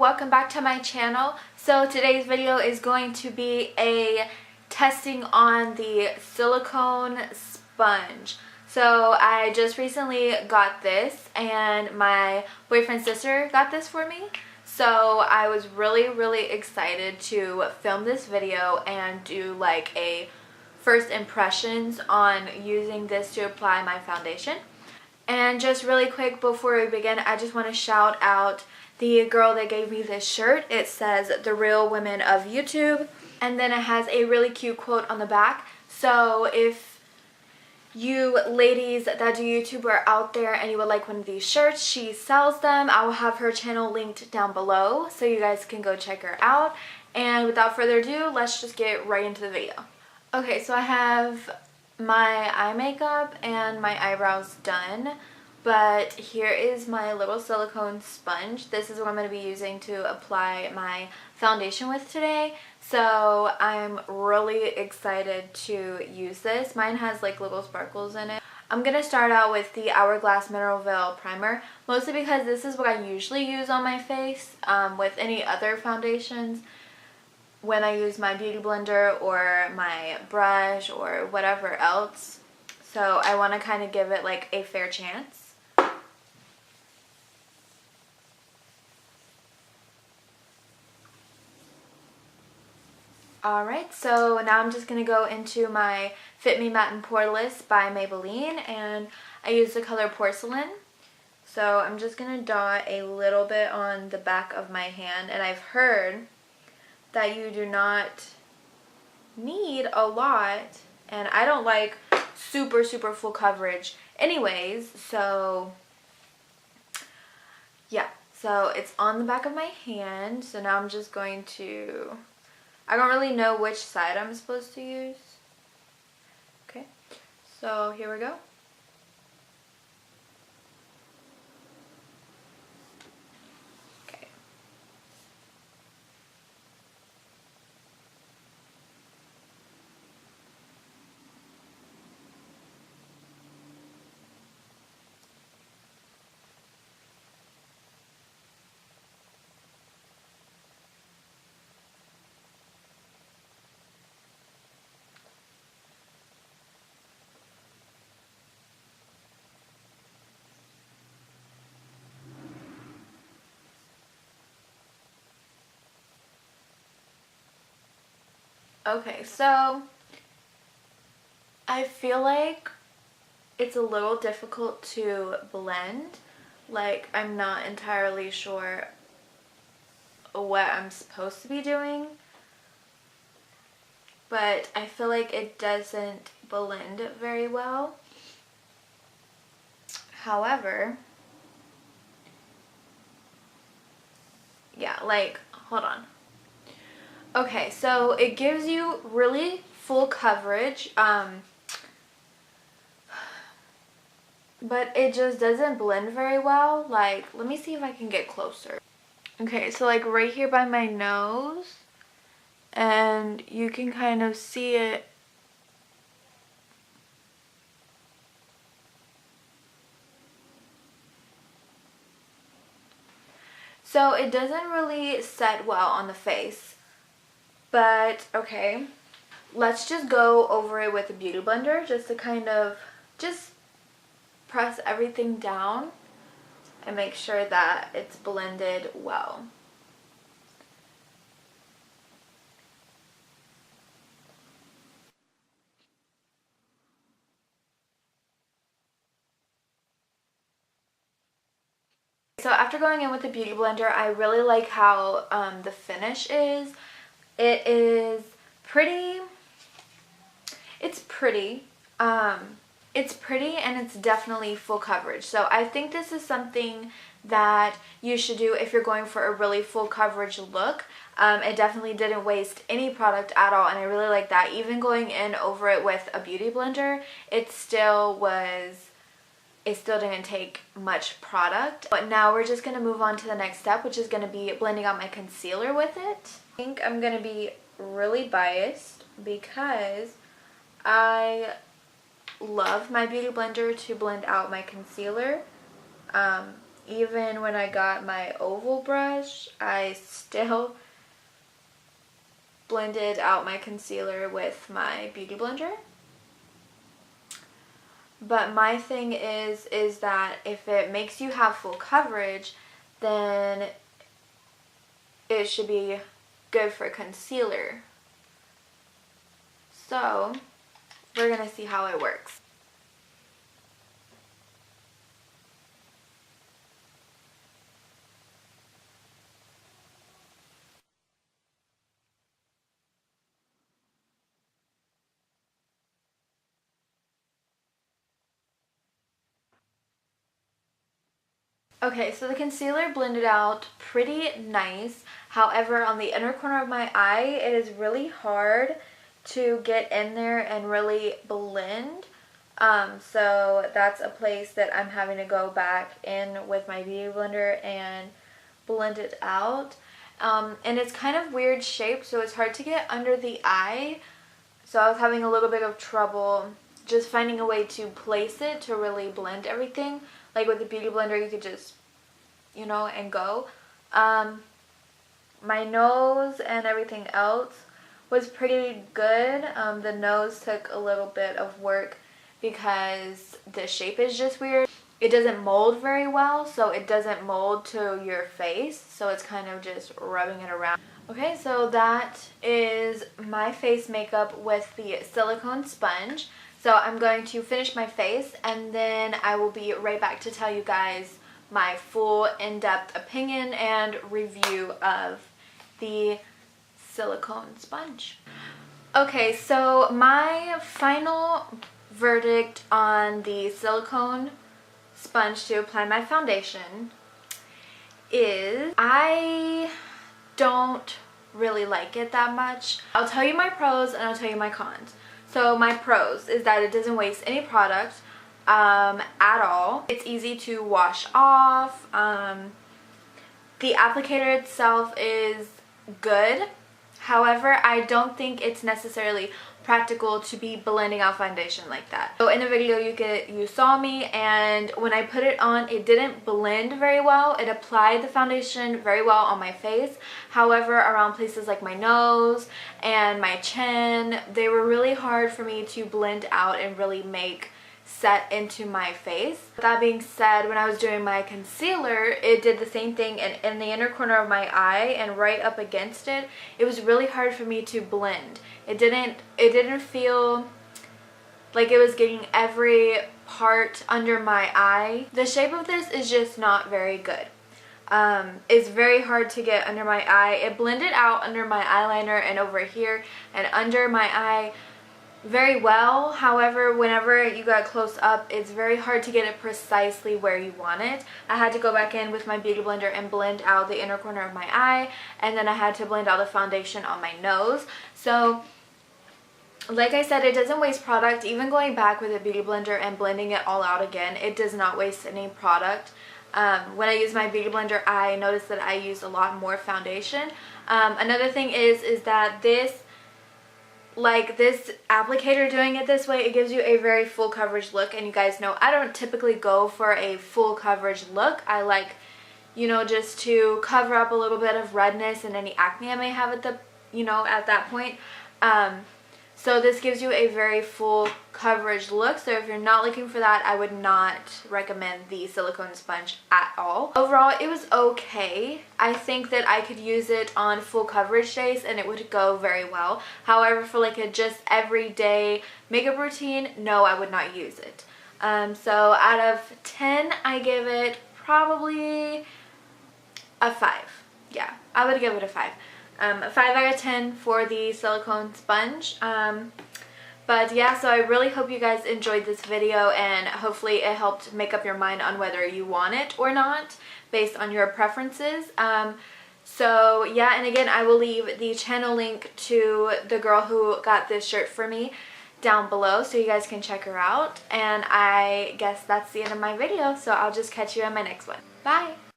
welcome back to my channel. So today's video is going to be a testing on the silicone sponge. So I just recently got this and my boyfriend's sister got this for me. So I was really excited to film this video and do like a first impressions on using this to apply my foundation. And just really quick before we begin, I just want to shout out the girl that gave me this shirt. It says "The Real Women of YouTube," and then it has a really cute quote on the back. So if you ladies that do YouTube are out there and you would like one of these shirts, she sells them. I will have her channel linked down below so you guys can go check her out. And without further ado, let's just get right into the video. Okay, so I have my eye makeup and my eyebrows done, but here is my little silicone sponge. This is what I'm going to be using to apply my foundation with today. So I'm really excited to use this. Mine has like little sparkles in it. I'm going to start out with the Hourglass Mineral Veil Primer, mostly because this is what I usually use on my face with any other foundations. When I use my beauty blender or my brush or whatever else. So I want to kind of give it like a fair chance. Alright, so now I'm just going to go into my Fit Me Matte and Poreless by Maybelline, and I use the color Porcelain. So I'm just going to dot a little bit on the back of my hand, and I've heard that you do not need a lot, and I don't like super full coverage anyways, so yeah. So it's on the back of my hand, so now I'm just going to, I don't really know which side I'm supposed to use. Okay, so here we go. Okay, so I feel like it's a little difficult to blend. Like, I'm not entirely sure what I'm supposed to be doing, but I feel like it doesn't blend very well. However, yeah, like, hold on. Okay, so it gives you really full coverage, but it just doesn't blend very well. Like, let me see if I can get closer. Okay, so like right here by my nose, and you can kind of see it. So it doesn't really set well on the face. But, okay, let's just go over it with a beauty blender just to kind of just press everything down and make sure that it's blended well. So after going in with the beauty blender, I really like how the finish is. It is pretty, it's pretty and it's definitely full coverage. So I think this is something that you should do if you're going for a really full coverage look. It definitely didn't waste any product at all, and I really like that. Even going in over it with a beauty blender, it still didn't take much product. But now we're just going to move on to the next step, which is going to be blending out my concealer with it. I think I'm going to be really biased because I love my beauty blender to blend out my concealer. even when I got my oval brush, I still blended out my concealer with my beauty blender. But my thing is that if it makes you have full coverage, then it should be good for concealer. So we're gonna see how it works. Okay, so the concealer blended out pretty nice. However, on the inner corner of my eye, it is really hard to get in there and really blend. So that's a place that I'm having to go back in with my beauty blender and blend it out. And it's kind of weird shape, so it's hard to get under the eye. So I was having a little bit of trouble just finding a way to place it to really blend everything. Like with the beauty blender, you could just, you know, and go. My nose and everything else was pretty good. The nose took a little bit of work because the shape is just weird. It doesn't mold very well, so it doesn't mold to your face. So it's kind of just rubbing it around. Okay, so that is my face makeup with the silicone sponge. So I'm going to finish my face and then I will be right back to tell you guys my full in-depth opinion and review of the silicone sponge. Okay, so my final verdict on the silicone sponge to apply my foundation is I don't really like it that much. I'll tell you my pros and I'll tell you my cons. So my pros is that it doesn't waste any product at all. It's easy to wash off. The applicator itself is good. However, I don't think it's necessarily practical to be blending out foundation like that. So in the video you saw me, and when I put it on, it didn't blend very well. It applied the foundation very well on my face. However, around places like my nose and my chin, they were really hard for me to blend out and really make set into my face. That being said, when I was doing my concealer, it did the same thing, and in the inner corner of my eye and right up against it, it was really hard for me to blend. It didn't feel like it was getting every part under my eye. The shape of this is just not very good. It's very hard to get under my eye. It blended out under my eyeliner and over here and under my eye very well. However, whenever you got close up, it's very hard to get it precisely where you want it. I had to go back in with my beauty blender and blend out the inner corner of my eye, and then I had to blend out the foundation on my nose. So like I said, it doesn't waste product. Even going back with a beauty blender and blending it all out again, it does not waste any product. When I use my beauty blender, I noticed that I used a lot more foundation. Another thing is that this applicator, doing it this way, it gives you a very full coverage look. And you guys know I don't typically go for a full coverage look. I like, you know, just to cover up a little bit of redness and any acne I may have at the, you know, at that point. So this gives you a very full coverage look. So if you're not looking for that, I would not recommend the silicone sponge at all. Overall, it was okay. I think that I could use it on full coverage days and it would go very well. However, for like a just everyday makeup routine, no, I would not use it. So out of 10, I give it probably a 5. Yeah, I would give it a 5. A 5 out of 10 for the silicone sponge. But yeah, so I really hope you guys enjoyed this video, and hopefully it helped make up your mind on whether you want it or not based on your preferences. So yeah, and again, I will leave the channel link to the girl who got this shirt for me down below so you guys can check her out. And I guess that's the end of my video, so I'll just catch you in my next one. Bye!